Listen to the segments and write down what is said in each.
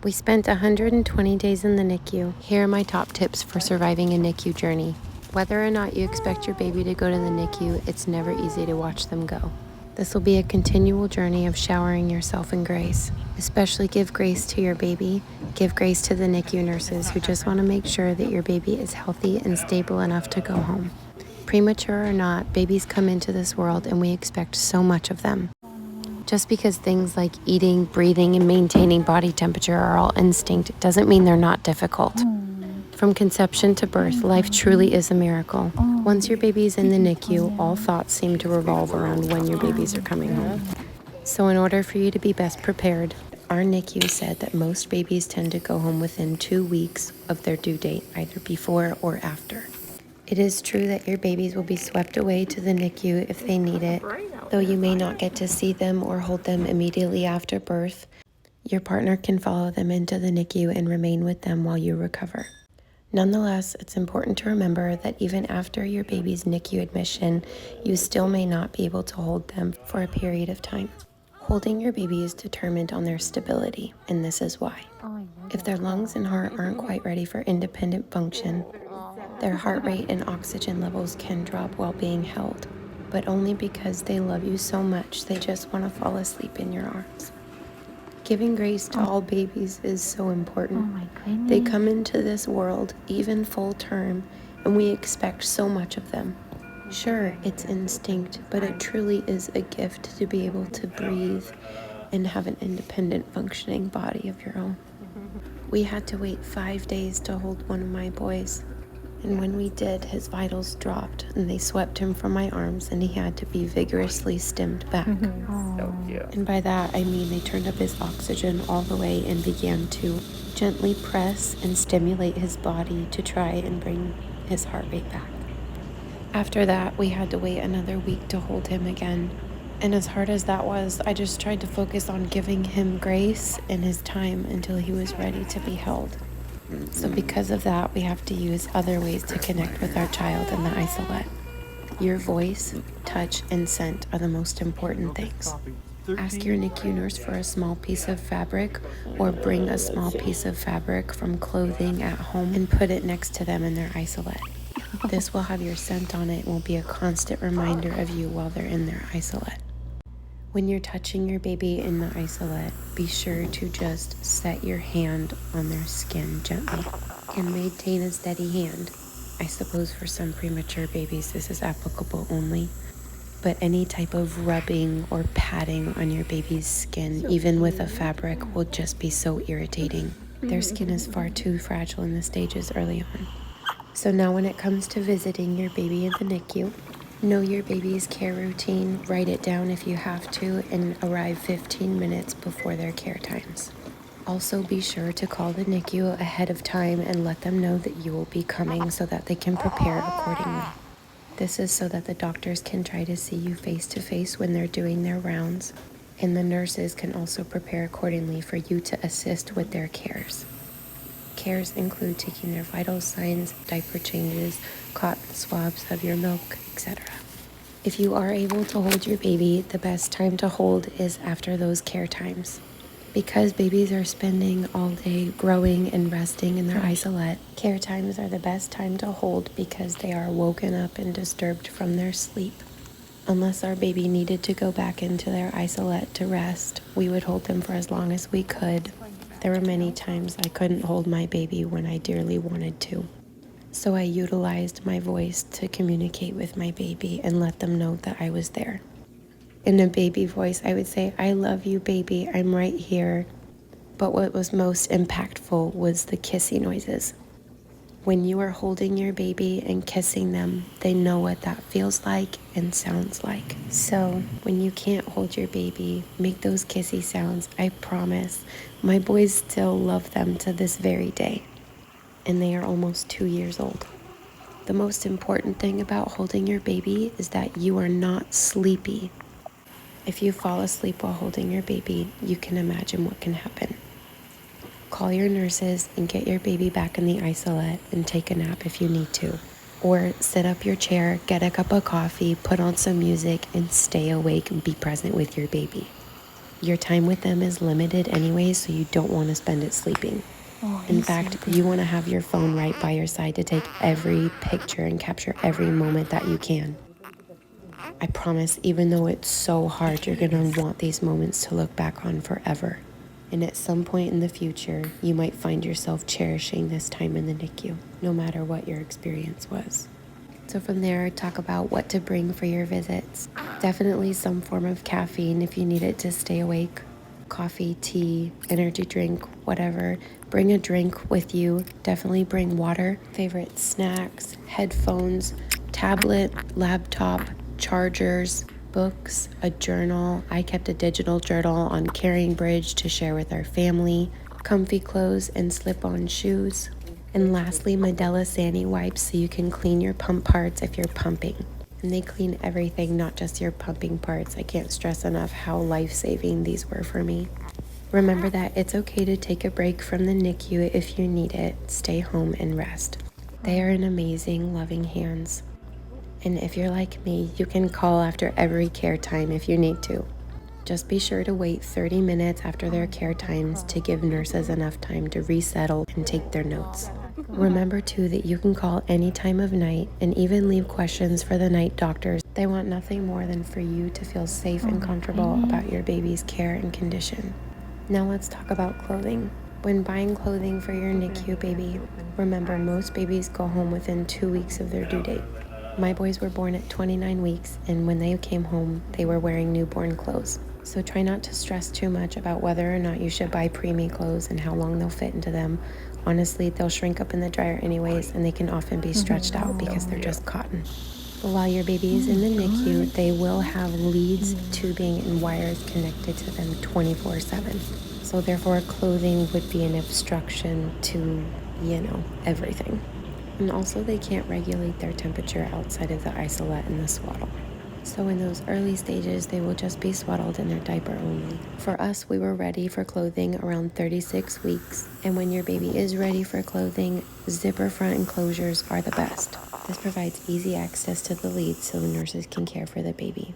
We spent 120 days in the NICU. Here are my top tips for surviving a NICU journey. Whether or not you expect your baby to go to the NICU, it's never easy to watch them go. This will be a continual journey of showering yourself in grace. Especially give grace to your baby. Give grace to the NICU nurses who just want to make sure that your baby is healthy and stable enough to go home. Premature or not, babies come into this world and we expect so much of them. Just because things like eating, breathing, and maintaining body temperature are all instinct doesn't mean they're not difficult. From conception to birth, life truly is a miracle. Once your baby's in the NICU, all thoughts seem to revolve around when your babies are coming home. So in order for you to be best prepared, our NICU said that most babies tend to go home within 2 weeks of their due date, either before or after. It is true that your babies will be swept away to the NICU if they need it, though you may not get to see them or hold them immediately after birth. Your partner can follow them into the NICU and remain with them while you recover. Nonetheless, it's important to remember that even after your baby's NICU admission, you still may not be able to hold them for a period of time. Holding your baby is determined on their stability, and this is why. If their lungs and heart aren't quite ready for independent function, their heart rate and oxygen levels can drop while being held, but only because they love you so much they just want to fall asleep in your arms. Giving grace to all babies is so important. They come into this world, even full term, and we expect so much of them. Sure, it's instinct, but it truly is a gift to be able to breathe and have an independent functioning body of your own. We had to wait 5 days to hold one of my boys. And when we did, his vitals dropped and they swept him from my arms and he had to be vigorously stemmed back. So cute. And by that, I mean they turned up his oxygen all the way and began to gently press and stimulate his body to try and bring his heart rate back. After that, we had to wait another week to hold him again. And as hard as that was, I just tried to focus on giving him grace and his time until he was ready to be held. So because of that, we have to use other ways to connect with our child in the isolette. Your voice, touch, and scent are the most important things. Ask your NICU nurse for a small piece of fabric or bring a small piece of fabric from clothing at home and put it next to them in their isolette. This will have your scent on it and will be a constant reminder of you while they're in their isolette. When you're touching your baby in the isolette, be sure to just set your hand on their skin gently and maintain a steady hand. I suppose for some premature babies this is applicable only, but any type of rubbing or patting on your baby's skin, even with a fabric, will just be so irritating. Their skin is far too fragile in the stages early on. So now when it comes to visiting your baby in the NICU, know your baby's care routine, write it down if you have to, and arrive 15 minutes before their care times. Also be sure to call the NICU ahead of time and let them know that you will be coming so that they can prepare accordingly. This is so that the doctors can try to see you face to face when they're doing their rounds, and the nurses can also prepare accordingly for you to assist with their cares. Cares include taking their vital signs, diaper changes, cotton swabs of your milk, etc. If you are able to hold your baby, the best time to hold is after those care times. Because babies are spending all day growing and resting in their isolette, care times are the best time to hold because they are woken up and disturbed from their sleep. Unless our baby needed to go back into their isolette to rest, we would hold them for as long as we could. There were many times I couldn't hold my baby when I dearly wanted to. So I utilized my voice to communicate with my baby and let them know that I was there. In a baby voice, I would say, "I love you, baby, I'm right here." But what was most impactful was the kissing noises. When you are holding your baby and kissing them, they know what that feels like and sounds like. So when you can't hold your baby, make those kissy sounds. I promise. My boys still love them to this very day. And they are almost 2 years old. The most important thing about holding your baby is that you are not sleepy. If you fall asleep while holding your baby, you can imagine what can happen. Call your nurses and get your baby back in the isolette and take a nap if you need to. Or sit up your chair, get a cup of coffee, put on some music, and stay awake and be present with your baby. Your time with them is limited anyway, so you don't want to spend it sleeping. In fact, you want to have your phone right by your side to take every picture and capture every moment that you can. I promise, even though it's so hard, you're going to want these moments to look back on forever. And at some point in the future, you might find yourself cherishing this time in the NICU, no matter what your experience was. So from there, talk about what to bring for your visits. Definitely some form of caffeine if you need it to stay awake. Coffee, tea, energy drink, whatever. Bring a drink with you. Definitely bring water. Favorite snacks, headphones, tablet, laptop, chargers, books, a journal. I kept a digital journal on Carrying Bridge to share with our family. Comfy clothes and slip-on shoes. And lastly, Medela Sani wipes so you can clean your pump parts if you're pumping. And they clean everything, not just your pumping parts. I can't stress enough how life-saving these were for me. Remember that it's okay to take a break from the NICU if you need it. Stay home and rest. They are in amazing, loving hands. And if you're like me, you can call after every care time if you need to. Just be sure to wait 30 minutes after their care times to give nurses enough time to resettle and take their notes. Remember too that you can call any time of night and even leave questions for the night doctors. They want nothing more than for you to feel safe and comfortable about your baby's care and condition. Now let's talk about clothing. When buying clothing for your NICU baby, remember most babies go home within 2 weeks of their due date. My boys were born at 29 weeks, and when they came home, they were wearing newborn clothes. So try not to stress too much about whether or not you should buy preemie clothes and how long they'll fit into them. Honestly, they'll shrink up in the dryer anyways, and they can often be stretched out because they're just cotton. But while your baby is in the NICU, they will have leads, tubing, and wires connected to them 24/7. So therefore, clothing would be an obstruction to, everything. And also, they can't regulate their temperature outside of the isolette and the swaddle. So in those early stages, they will just be swaddled in their diaper only. For us, we were ready for clothing around 36 weeks. And when your baby is ready for clothing, zipper front enclosures are the best. This provides easy access to the leads so the nurses can care for the baby.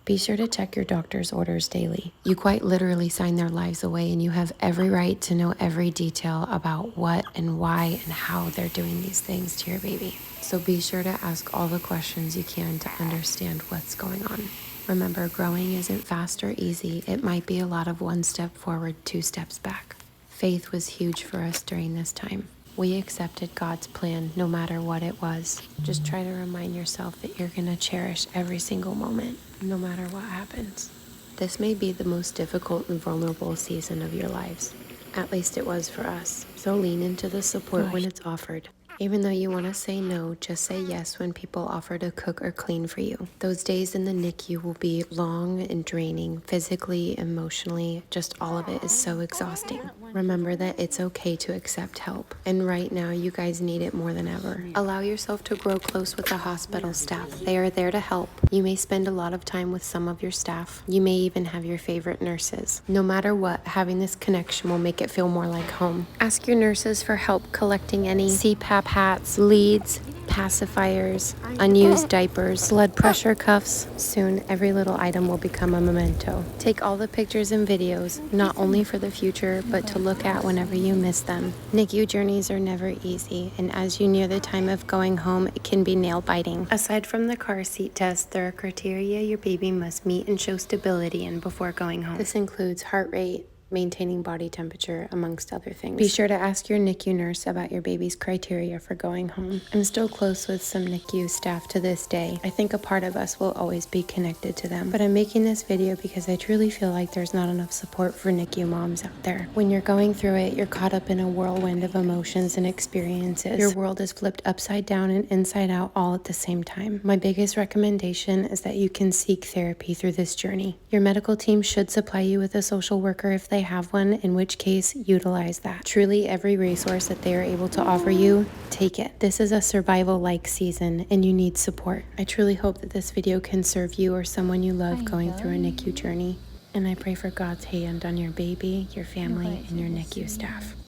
Be sure to check your doctor's orders daily. You quite literally sign their lives away, and you have every right to know every detail about what and why and how they're doing these things to your baby. So be sure to ask all the questions you can to understand what's going on. Remember, growing isn't fast or easy. It might be a lot of 1 step forward, 2 steps back. Faith was huge for us during this time. We accepted God's plan no matter what it was. Just try to remind yourself that you're going to cherish every single moment, no matter what happens. This may be the most difficult and vulnerable season of your lives. At least it was for us. So lean into the support when it's offered. Even though you want to say no, just say yes when people offer to cook or clean for you. Those days in the NICU will be long and draining, physically, emotionally, just all of it is so exhausting. Remember that it's okay to accept help. And right now, you guys need it more than ever. Allow yourself to grow close with the hospital staff. They are there to help. You may spend a lot of time with some of your staff. You may even have your favorite nurses. No matter what, having this connection will make it feel more like home. Ask your nurses for help collecting any CPAP hats, leads, pacifiers, unused diapers, blood pressure cuffs. Soon, every little item will become a memento. Take all the pictures and videos, not only for the future, but to look at whenever you miss them. NICU journeys are never easy, and as you near the time of going home, it can be nail-biting. Aside from the car seat test, there are criteria your baby must meet and show stability in before going home. This includes heart rate, maintaining body temperature, amongst other things. Be sure to ask your NICU nurse about your baby's criteria for going home. I'm still close with some NICU staff to this day. I think a part of us will always be connected to them. But I'm making this video because I truly feel like there's not enough support for NICU moms out there. When you're going through it, you're caught up in a whirlwind of emotions and experiences. Your world is flipped upside down and inside out all at the same time. My biggest recommendation is that you can seek therapy through this journey. Your medical team should supply you with a social worker if they have one, in which case utilize that. Truly, every resource that they are able to offer you, take it. This is a survival-like season and you need support. I truly hope that this video can serve you or someone you love going through a NICU journey. And I pray for God's hand on your baby, your family, and your NICU staff.